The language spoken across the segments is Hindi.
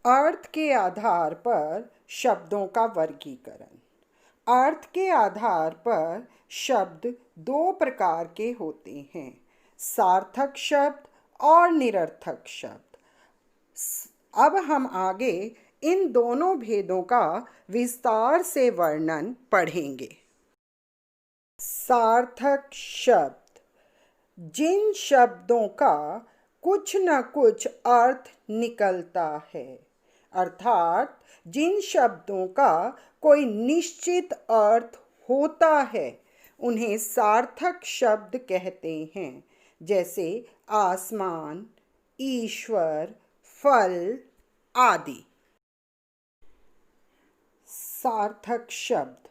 अर्थ के आधार पर शब्दों का वर्गीकरण। अर्थ के आधार पर शब्द दो प्रकार के होते हैं, सार्थक शब्द और निरर्थक शब्द। अब हम आगे इन दोनों भेदों का विस्तार से वर्णन पढ़ेंगे। सार्थक शब्द, जिन शब्दों का कुछ न कुछ अर्थ निकलता है, अर्थात जिन शब्दों का कोई निश्चित अर्थ होता है, उन्हें सार्थक शब्द कहते हैं। जैसे आसमान, ईश्वर, फल आदि। सार्थक शब्द,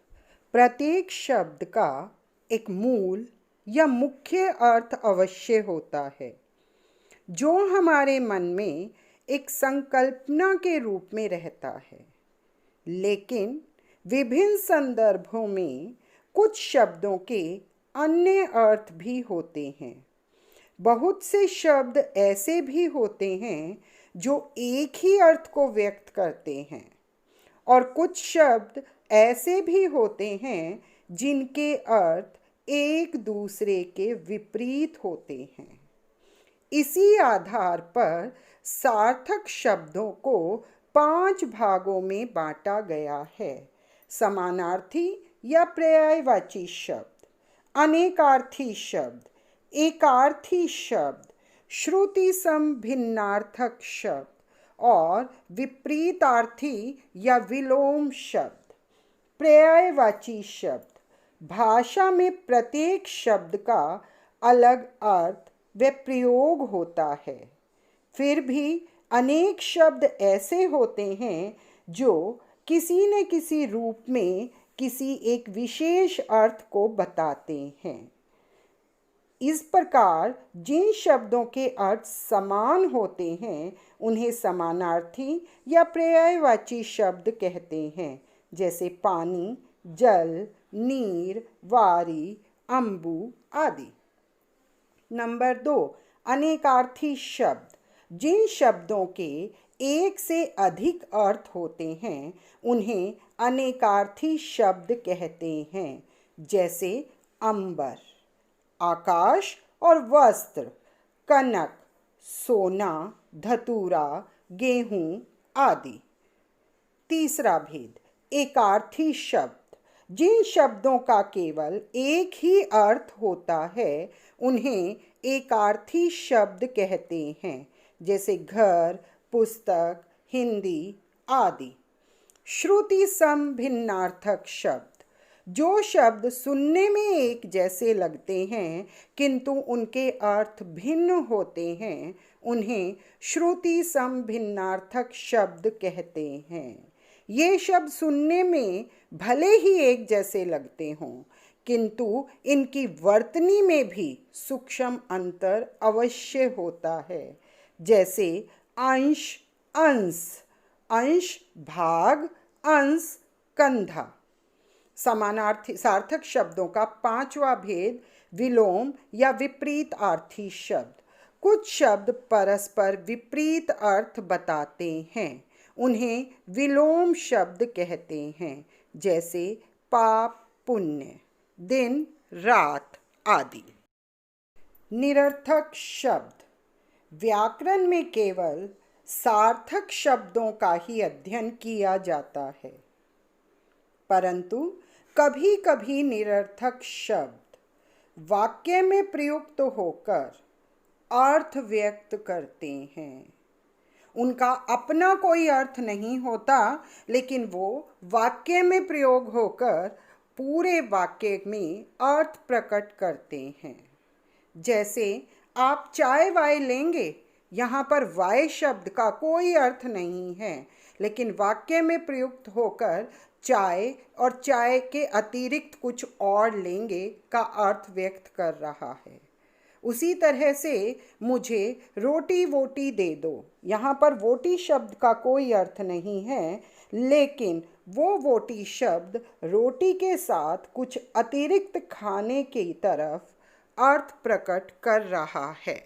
प्रत्येक शब्द का एक मूल या मुख्य अर्थ अवश्य होता है, जो हमारे मन में एक संकल्पना के रूप में रहता है। लेकिन विभिन्न संदर्भों में कुछ शब्दों के अन्य अर्थ भी होते हैं। बहुत से शब्द ऐसे भी होते हैं जो एक ही अर्थ को व्यक्त करते हैं, और कुछ शब्द ऐसे भी होते हैं जिनके अर्थ एक दूसरे के विपरीत होते हैं। इसी आधार पर सार्थक शब्दों को 5 भागों में बांटा गया है। समानार्थी या पर्यायवाची शब्द, अनेकार्थी शब्द, एकार्थी शब्द, श्रुति सम भिन्नार्थक शब्द और विपरीतार्थी या विलोम शब्द। पर्यायवाची शब्द, भाषा में प्रत्येक शब्द का अलग अर्थ व प्रयोग होता है। फिर भी अनेक शब्द ऐसे होते हैं जो किसी न किसी रूप में किसी एक विशेष अर्थ को बताते हैं। इस प्रकार जिन शब्दों के अर्थ समान होते हैं, उन्हें समानार्थी या पर्यायवाची शब्द कहते हैं। जैसे पानी, जल, नीर, वारी, अम्बु आदि। नंबर 2, अनेकार्थी शब्द, जिन शब्दों के एक से अधिक अर्थ होते हैं, उन्हें अनेकार्थी शब्द कहते हैं। जैसे अंबर, आकाश और वस्त्र, कनक, सोना, धतूरा, गेहूं आदि। तीसरा भेद, एकार्थी शब्द, जिन शब्दों का केवल एक ही अर्थ होता है, उन्हें एकार्थी शब्द कहते हैं। जैसे घर, पुस्तक, हिंदी आदि। श्रुति सम भिन्नार्थक शब्द, जो शब्द सुनने में एक जैसे लगते हैं किंतु उनके अर्थ भिन्न होते हैं, उन्हें श्रुति सम भिन्नार्थक शब्द कहते हैं। ये शब्द सुनने में भले ही एक जैसे लगते हों, किंतु इनकी वर्तनी में भी सूक्ष्म अंतर अवश्य होता है। जैसे अंश, अंश, अंश भाग, अंश कंधा। समानार्थी सार्थक शब्दों का 5वां भेद, विलोम या विपरीतार्थी शब्द। कुछ शब्द परस्पर विपरीत अर्थ बताते हैं, उन्हें विलोम शब्द कहते हैं। जैसे पाप, पुण्य, दिन, रात आदि। निरर्थक शब्द, व्याकरण में केवल सार्थक शब्दों का ही अध्ययन किया जाता है, परंतु कभी कभी निरर्थक शब्द वाक्य में प्रयुक्त होकर अर्थ व्यक्त करते हैं। उनका अपना कोई अर्थ नहीं होता, लेकिन वो वाक्य में प्रयोग होकर पूरे वाक्य में अर्थ प्रकट करते हैं। जैसे आप चाय वाय लेंगे, यहाँ पर वाय शब्द का कोई अर्थ नहीं है, लेकिन वाक्य में प्रयुक्त होकर चाय और चाय के अतिरिक्त कुछ और लेंगे का अर्थ व्यक्त कर रहा है। उसी तरह से मुझे रोटी वोटी दे दो, यहाँ पर वोटी शब्द का कोई अर्थ नहीं है, लेकिन वो वोटी शब्द रोटी के साथ कुछ अतिरिक्त खाने की तरफ अर्थ प्रकट कर रहा है।